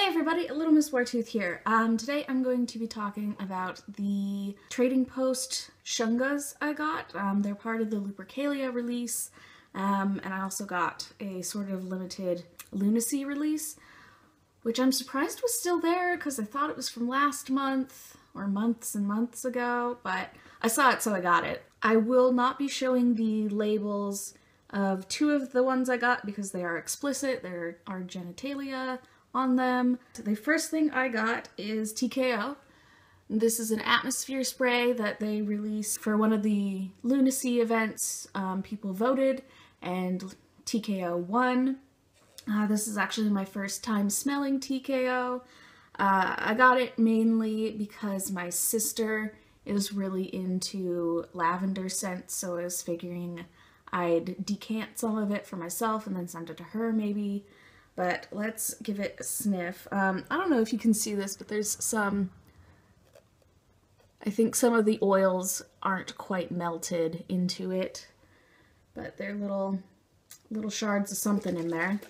Hey everybody, Little Miss Wartooth here. Today I'm going to be talking about the Trading Post Shungas I got. They're part of the Lupercalia release, and I also got a sort of limited lunacy release, which I'm surprised was still there because I thought it was from last month or months and months ago, but I saw it so I got it. I will not be showing the labels of two of the ones I got because they are explicit. There are genitalia on them. The first thing I got is TKO. This is an atmosphere spray that they released for one of the lunacy events. People voted and TKO won. This is actually my first time smelling TKO. I got it mainly because my sister is really into lavender scents, so I was figuring I'd decant some of it for myself and then send it to her maybe. But let's give it a sniff. I don't know if you can see this, but there's some, I think some of the oils aren't quite melted into it, but they're little shards of something in there.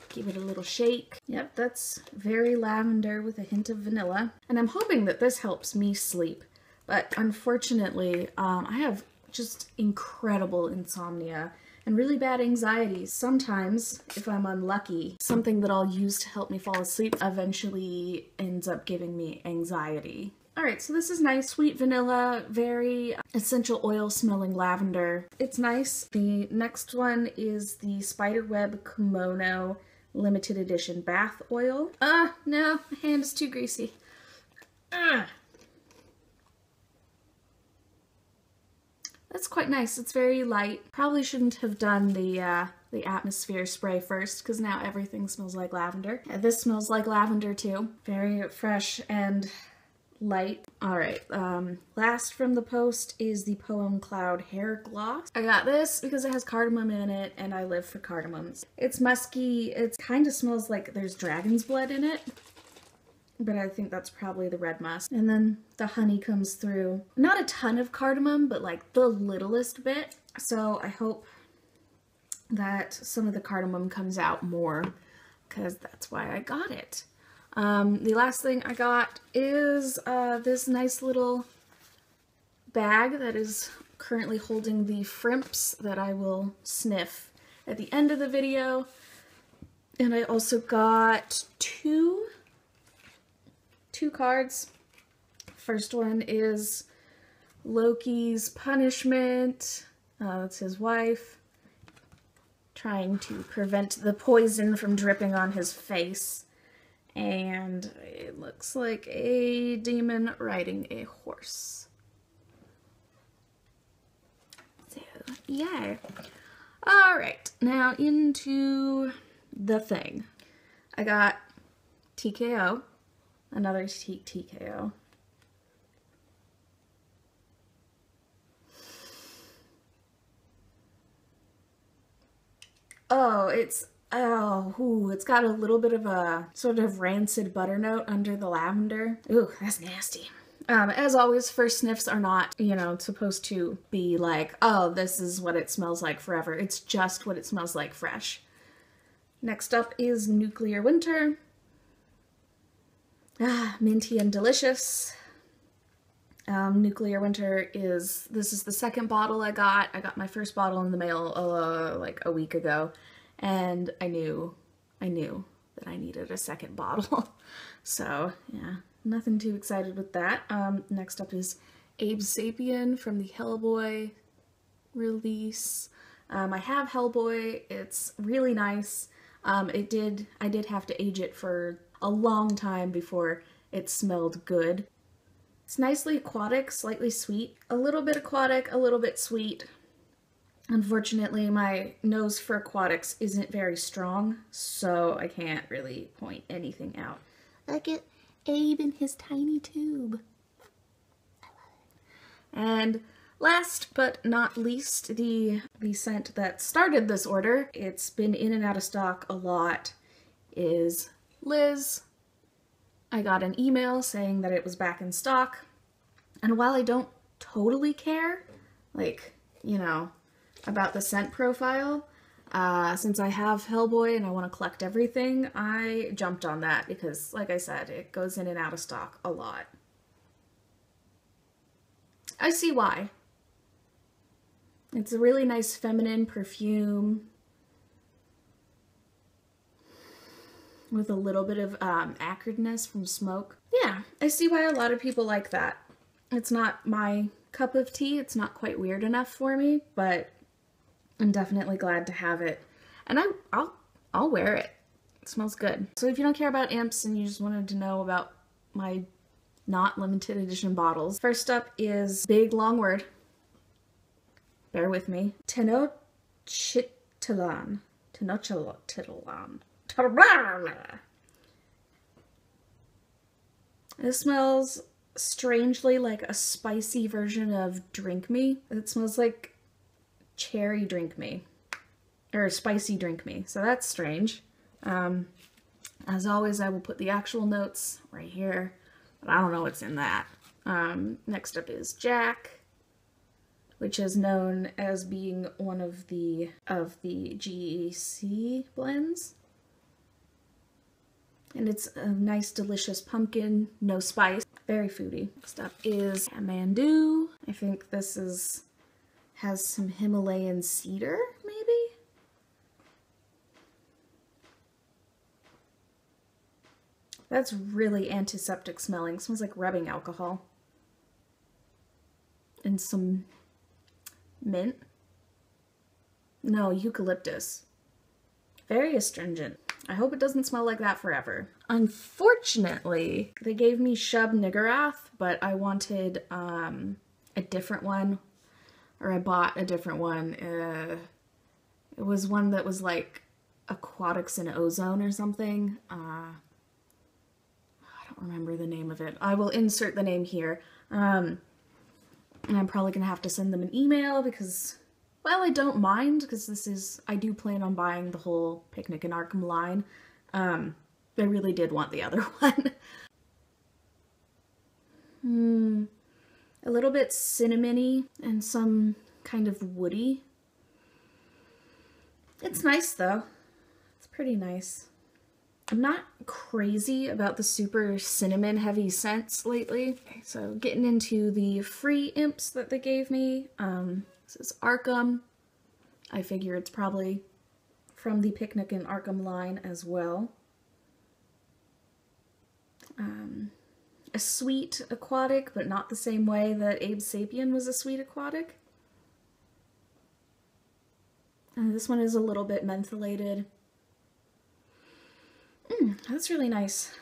Give it a little shake. Yep, that's very lavender with a hint of vanilla. And I'm hoping that this helps me sleep, but unfortunately, I have just incredible insomnia and really bad anxiety. Sometimes, if I'm unlucky, something that I'll use to help me fall asleep eventually ends up giving me anxiety. Alright, so this is nice. Sweet vanilla, very essential oil smelling lavender. It's nice. The next one is the Spiderweb Kimono limited edition bath oil. No, my hand is too greasy. That's quite nice. It's very light. Probably shouldn't have done the atmosphere spray first because now everything smells like lavender. This smells like lavender too. Very fresh and light. Alright, last from the post is the Poem Cloud Hair Gloss. I got this because it has cardamom in it and I live for cardamoms. It's musky. It kind of smells like there's dragon's blood in it, but I think that's probably the red musk. And then the honey comes through. Not a ton of cardamom, but like the littlest bit. So I hope that some of the cardamom comes out more because that's why I got it. The last thing I got is this nice little bag that is currently holding the frimps that I will sniff at the end of the video. And I also got two cards. First one is Loki's punishment. That's his wife trying to prevent the poison from dripping on his face. And it looks like a demon riding a horse. So, yeah. Alright, now into the thing. I got TKO. Another TKO. It's got a little bit of a sort of rancid butter note under the lavender. Ooh, that's nasty. As always, first sniffs are not, supposed to be like, oh, this is what it smells like forever. It's just what it smells like fresh. Next up is Nuclear Winter. Minty and delicious. Nuclear Winter this is the second bottle I got. I got my first bottle in the mail like a week ago, and I knew that I needed a second bottle. So yeah, nothing too excited with that. Next up is Abe Sapien from the Hellboy release. I have Hellboy. It's really nice. I did have to age it for a long time before it smelled good. It's nicely aquatic, slightly sweet. A little bit aquatic, a little bit sweet. Unfortunately, my nose for aquatics isn't very strong, so I can't really point anything out. Look at Abe in his tiny tube. I love it. And last but not least, the scent that started this order, it's been in and out of stock a lot, is Liz. I got an email saying that it was back in stock, and while I don't totally care, about the scent profile, Since I have Hellboy and I want to collect everything, I jumped on that because, like I said, it goes in and out of stock a lot. I see why. It's a really nice feminine perfume with a little bit of acridness from smoke. Yeah, I see why a lot of people like that. It's not my cup of tea. It's not quite weird enough for me, but I'm definitely glad to have it. And I'll wear it. It smells good. So if you don't care about imps and you just wanted to know about my not limited edition bottles, first up is big long word. Bear with me. Tenochtitlan. Tenochtitlan. This smells strangely like a spicy version of Drink Me. It smells like cherry Drink Me. Or spicy Drink Me. So that's strange. As always, I will put the actual notes right here. But I don't know what's in that. Next up is Jack, which is known as being one of the GEC blends. And it's a nice, delicious pumpkin, no spice, very foodie. Next up is Kathmandu. I think this has some Himalayan cedar, maybe? That's really antiseptic smelling. Smells like rubbing alcohol. And some mint. No, eucalyptus. Very astringent. I hope it doesn't smell like that forever. Unfortunately, they gave me Shub-Niggurath, but I wanted a different one, or I bought a different one. It was one that was like aquatics and ozone or something. I don't remember the name of it. I will insert the name here. And I'm probably gonna have to send them an email because, well, I don't mind, because I do plan on buying the whole Picnic in Arkham line. I really did want the other one. A little bit cinnamony and some kind of woody. It's nice though. It's pretty nice. I'm not crazy about the super cinnamon heavy scents lately. Okay, so getting into the free imps that they gave me. This is Arkham. I figure it's probably from the Picnic in Arkham line as well. A sweet aquatic, but not the same way that Abe Sapien was a sweet aquatic. And this one is a little bit mentholated. That's really nice.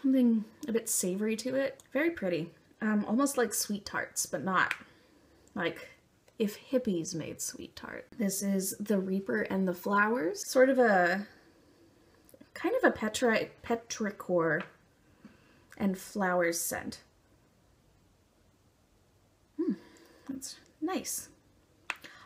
Something a bit savory to it. Very pretty. Almost like sweet tarts, but not like if hippies made sweet tart. This is the Reaper and the Flowers. Sort of a kind of a petrichor and flowers scent. That's nice.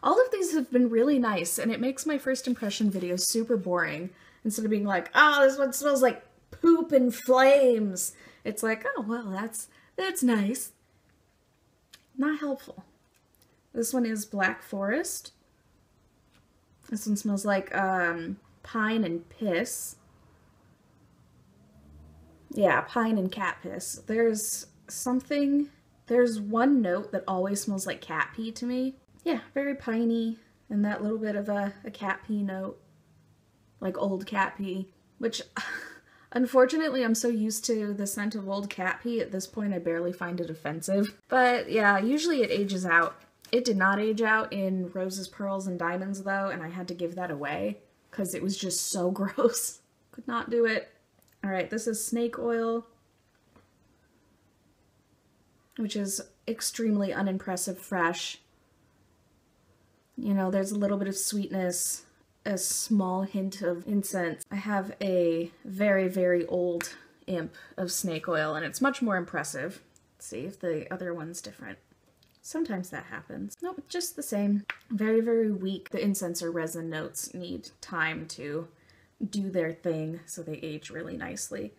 All of these have been really nice, and it makes my first impression videos super boring. Instead of being like, oh, this one smells like poop and flames. It's like, oh, well, that's nice. Not helpful. This one is Black Forest. This one smells like pine and piss. Yeah, pine and cat piss. There's one note that always smells like cat pee to me. Yeah, very piney, and that little bit of a cat pee note. Like old cat pee, which unfortunately I'm so used to the scent of old cat pee at this point I barely find it offensive. But yeah, usually it ages out. It did not age out in Roses, Pearls, and Diamonds though, and I had to give that away because it was just so gross. Could not do it. Alright, this is Snake Oil, which is extremely unimpressive fresh. You know, there's a little bit of sweetness, a small hint of incense. I have a very, very old imp of snake oil, and it's much more impressive. Let's see if the other one's different. Sometimes that happens. Nope, just the same. Very, very weak. The incense or resin notes need time to do their thing, so they age really nicely.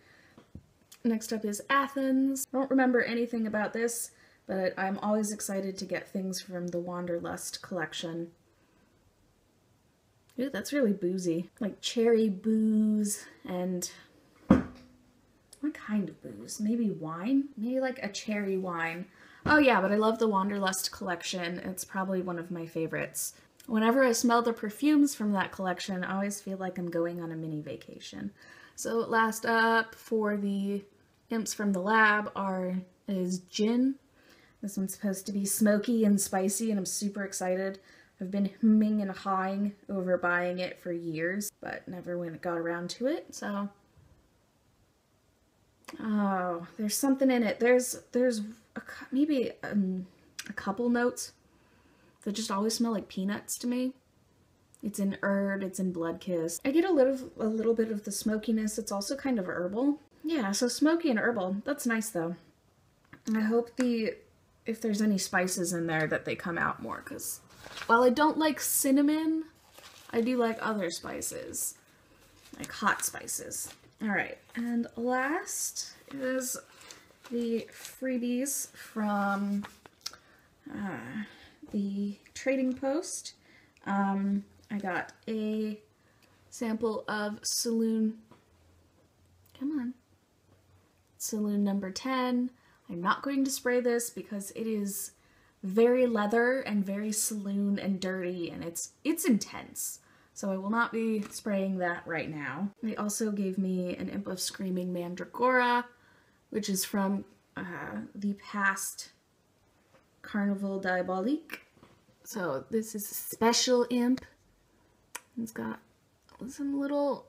Next up is Athens. I don't remember anything about this, but I'm always excited to get things from the Wanderlust collection. Ooh, that's really boozy. Like cherry booze and what kind of booze? Maybe wine? Maybe like a cherry wine. Oh yeah, but I love the Wanderlust collection. It's probably one of my favorites. Whenever I smell the perfumes from that collection, I always feel like I'm going on a mini vacation. So last up for the imps from the lab is gin. This one's supposed to be smoky and spicy, and I'm super excited. I've been humming and hawing over buying it for years, but never got around to it, so. Oh, there's something in it. There's maybe a couple notes that just always smell like peanuts to me. It's in Erd, it's in Blood Kiss. I get a little bit of the smokiness. It's also kind of herbal. Yeah, so smoky and herbal. That's nice though. I hope if there's any spices in there that they come out more, because while I don't like cinnamon, I do like other spices, like hot spices. All right, and last is the freebies from the Trading Post. I got a sample of Saloon number 10. I'm not going to spray this because it is very leather and very saloon and dirty, and it's intense. So I will not be spraying that right now. They also gave me an Imp of Screaming Mandragora, which is from the past Carnival Diabolique. So this is a special imp. It's got some little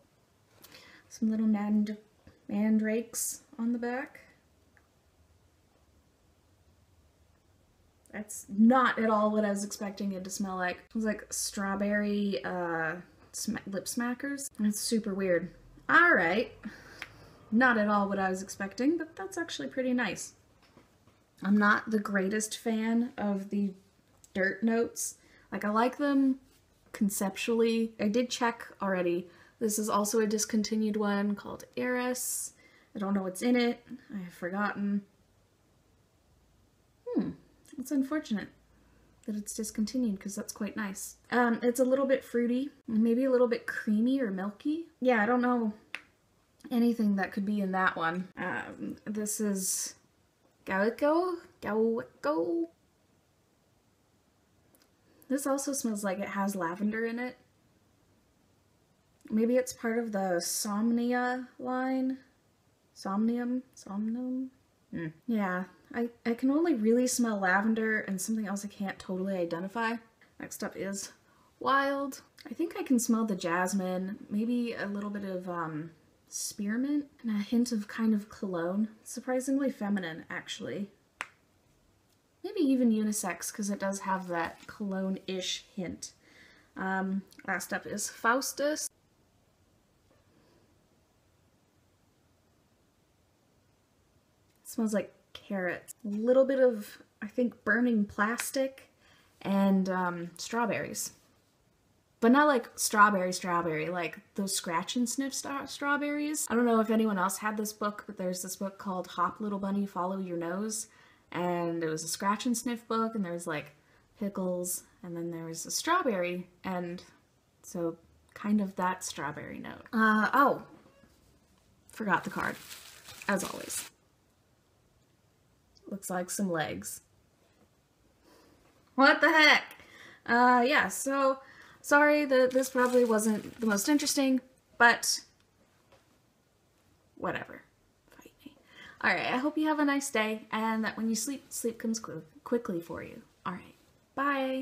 mandrakes on the back. That's not at all what I was expecting it to smell like. It was like strawberry lip smackers. It's super weird. All right. Not at all what I was expecting, but that's actually pretty nice. I'm not the greatest fan of the dirt notes. Like, I like them conceptually. I did check already. This is also a discontinued one called Eris. I don't know what's in it. I have forgotten. It's unfortunate that it's discontinued because that's quite nice. It's a little bit fruity, maybe a little bit creamy or milky. Yeah, I don't know anything that could be in that one. This is Gaueko. This also smells like it has lavender in it. Maybe it's part of the Somnia line. Somnium? Yeah, I can only really smell lavender and something else I can't totally identify. Next up is Wild. I think I can smell the jasmine, maybe a little bit of spearmint, and a hint of kind of cologne. Surprisingly feminine, actually. Maybe even unisex, because it does have that cologne-ish hint. Last up is Faustus. It smells like carrots. A little bit of, I think, burning plastic and strawberries. But not like strawberry, like those scratch and sniff strawberries. I don't know if anyone else had this book, but there's this book called Hop Little Bunny, Follow Your Nose. And it was a scratch and sniff book, and there was like pickles, and then there was a strawberry, and so kind of that strawberry note. Oh, forgot the card, as always. Looks like some legs. What the heck? Yeah, so sorry that this probably wasn't the most interesting, but whatever. Fight me. Alright, I hope you have a nice day, and that when you sleep, sleep comes quickly for you. Alright, bye!